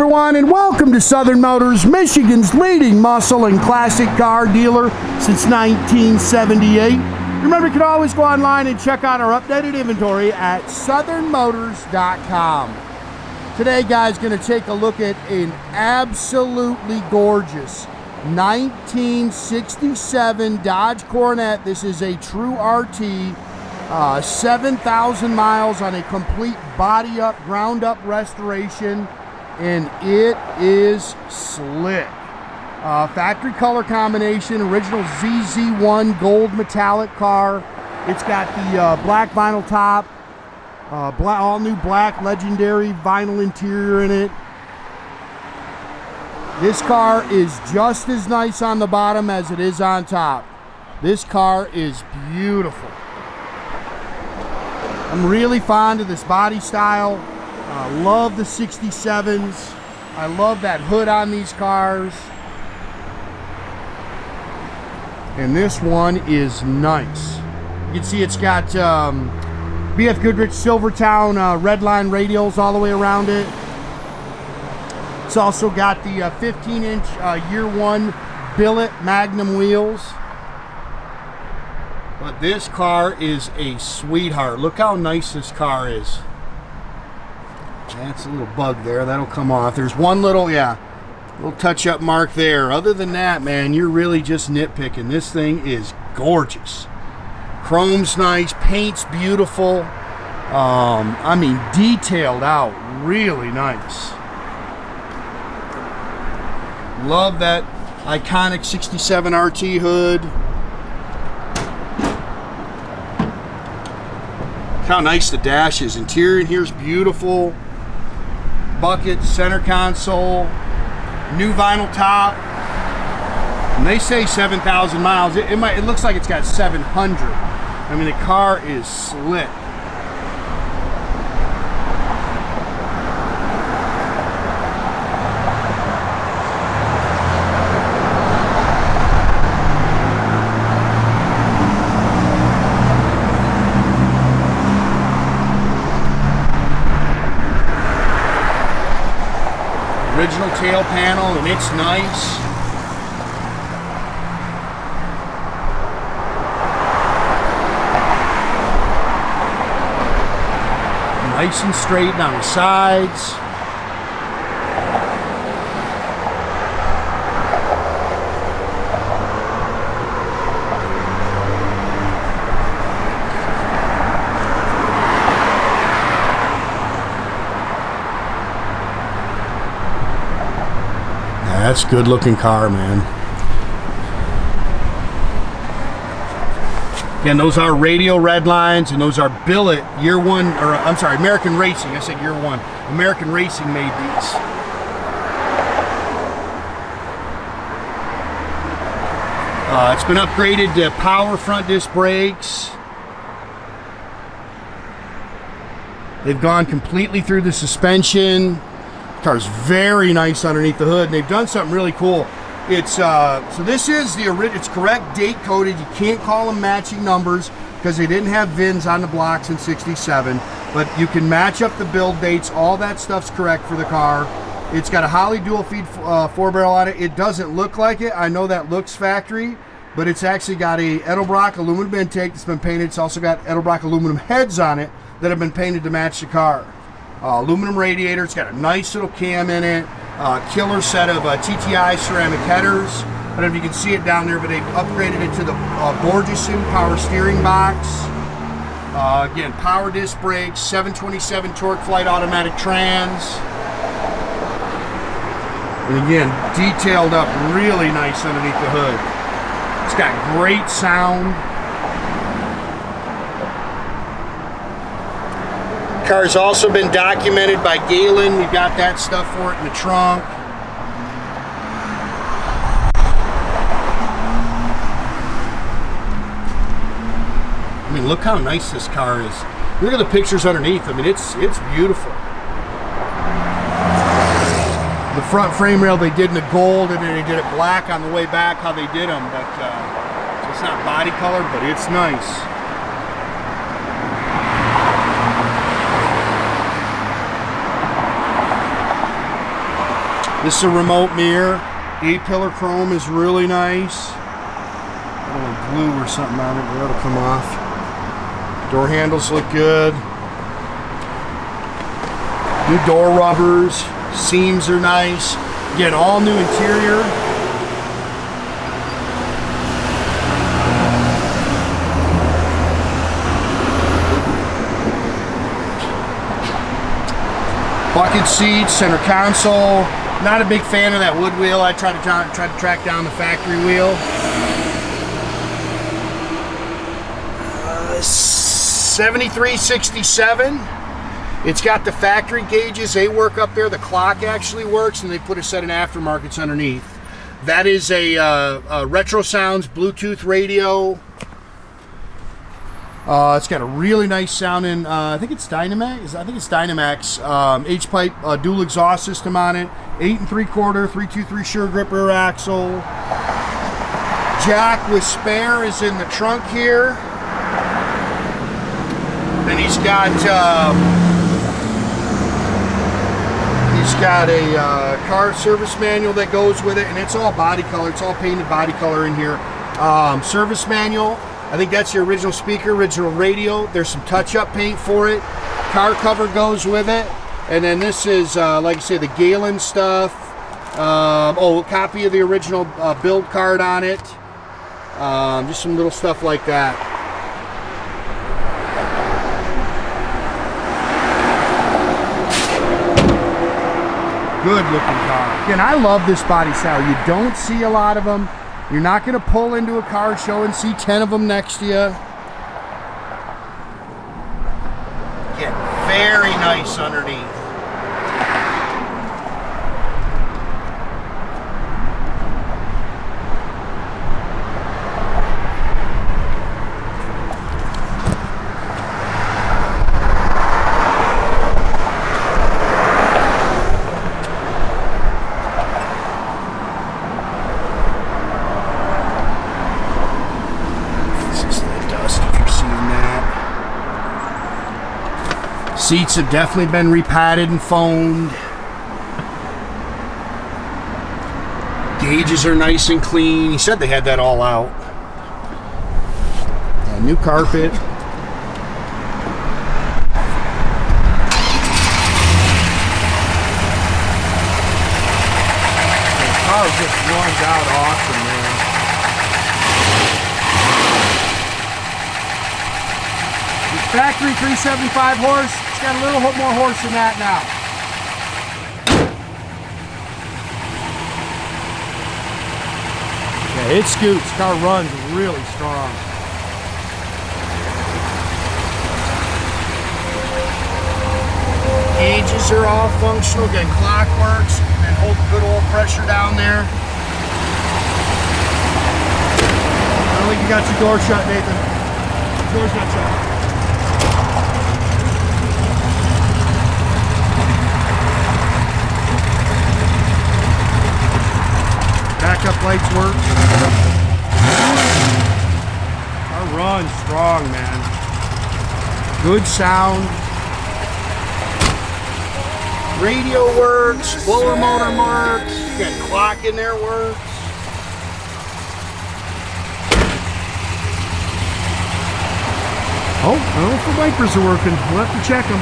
everyone, and welcome to Southern Motors, Michigan's leading muscle and classic car dealer since 1978. Remember, you can always go online and check out our updated inventory at southernmotors.com. Today, guys, going to take a look at an absolutely gorgeous 1967 Dodge Coronet. This is a true RT, 7,000 miles on a complete body-up, ground-up restoration, and it is slick. Factory color combination, original ZZ1 gold metallic car. It's got the black vinyl top, all new black legendary vinyl interior in it. This car is just as nice on the bottom as it is on top. This car is beautiful. I'm really fond of this body style. I love the 67s. I love that hood on these cars. And this one is nice. You can see it's got BF Goodrich Silvertown redline radials all the way around it. It's also got the 15-inch year one billet Magnum wheels. But this car is a sweetheart. Look how nice this car is. That's a little bug there. That'll come off. There's one little touch-up mark there. Other than that, man, you're really just nitpicking. This thing is gorgeous. Chrome's nice. Paint's beautiful. I mean, detailed out. Really nice. Love that iconic 67 RT hood. Look how nice the dash is. Interior in here is beautiful. Bucket, center console, new vinyl top. And they say 7,000 miles. It looks like it's got 700. I mean, the car is slick. Original tail panel, and it's nice. Nice and straight on the sides. That's a good looking car, man. Again, those are radial red lines, and those are billet year one, or I'm sorry, American Racing. I said year one. American Racing made these. It's been upgraded to power front disc brakes. They've gone completely through the suspension. Car's very nice underneath the hood, and they've done something really cool. It's so this is the original. It's correct date coded. You can't call them matching numbers because they didn't have VINs on the blocks in '67. But you can match up the build dates. All that stuff's correct for the car. It's got a Holley dual feed 4-barrel on it. It doesn't look like it. I know that looks factory, but it's actually got a Edelbrock aluminum intake that's been painted. It's also got Edelbrock aluminum heads on it that have been painted to match the car. Aluminum radiator. It's got a nice little cam in it. Killer set of TTI ceramic headers. I don't know if you can see it down there, but they've upgraded it to the Borgeson power steering box. Again, power disc brakes, 727 Torqueflite automatic trans. And again, detailed up really nice underneath the hood. It's got great sound. Car's also been documented by Galen. We've got that stuff for it in the trunk. I mean, look how nice this car is. Look at the pictures underneath. I mean, it's beautiful. The front frame rail they did in the gold, and then they did it black on the way back, how they did them. But so it's not body color, but it's nice. This is a remote mirror. A-pillar chrome is really nice. A little glue or something on it, but that'll come off. Door handles look good. New door rubbers. Seams are nice. Again, all new interior. Bucket seats, center console. Not a big fan of that wood wheel. I try to track down the factory wheel. 7367. It's got the factory gauges. They work up there. The clock actually works, and they put a set of aftermarkets underneath. That is a Retrosounds Bluetooth radio. It's got a really nice sounding, I think it's Dynomax. I think it's Dynomax H-pipe dual exhaust system on it. 8 3/4, 323 sure grip rear axle. Jack with spare is in the trunk here. Then he's got a car service manual that goes with it, and it's all body color. It's all painted body color in here. Service manual. I think that's the original speaker, original radio. There's some touch-up paint for it. Car cover goes with it. And then this is, like I say, the Galen stuff. A copy of the original build card on it. Just some little stuff like that. Good looking car. Again, I love this body style. You don't see a lot of them. You're not going to pull into a car show and see 10 of them next to you. Again, very nice underneath. Seats have definitely been repadded and foamed. Gauges are nice and clean. He said they had that all out. New carpet. The car just runs out awesome, man. Factory 375 horse. It's got a little more horse than that now. Yeah, it scoots. Car runs really strong. Gauges are all functional. Again, clock works and hold good oil pressure down there. I don't think you got your door shut, Nathan. Door's not shut. Backup lights work. Car runs strong, man. Good sound. Radio works. Blower motor works. You got clock in there works. Oh, I don't know if the wipers are working. We'll have to check them.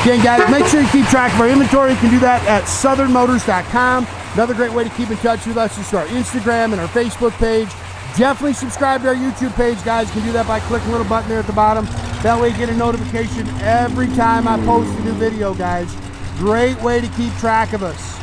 Again, guys, make sure you keep track of our inventory. You can do that at southernmotors.com. Another great way to keep in touch with us is through our Instagram and our Facebook page. Definitely subscribe to our YouTube page, guys. You can do that by clicking the little button there at the bottom. That way you get a notification every time I post a new video, guys. Great way to keep track of us.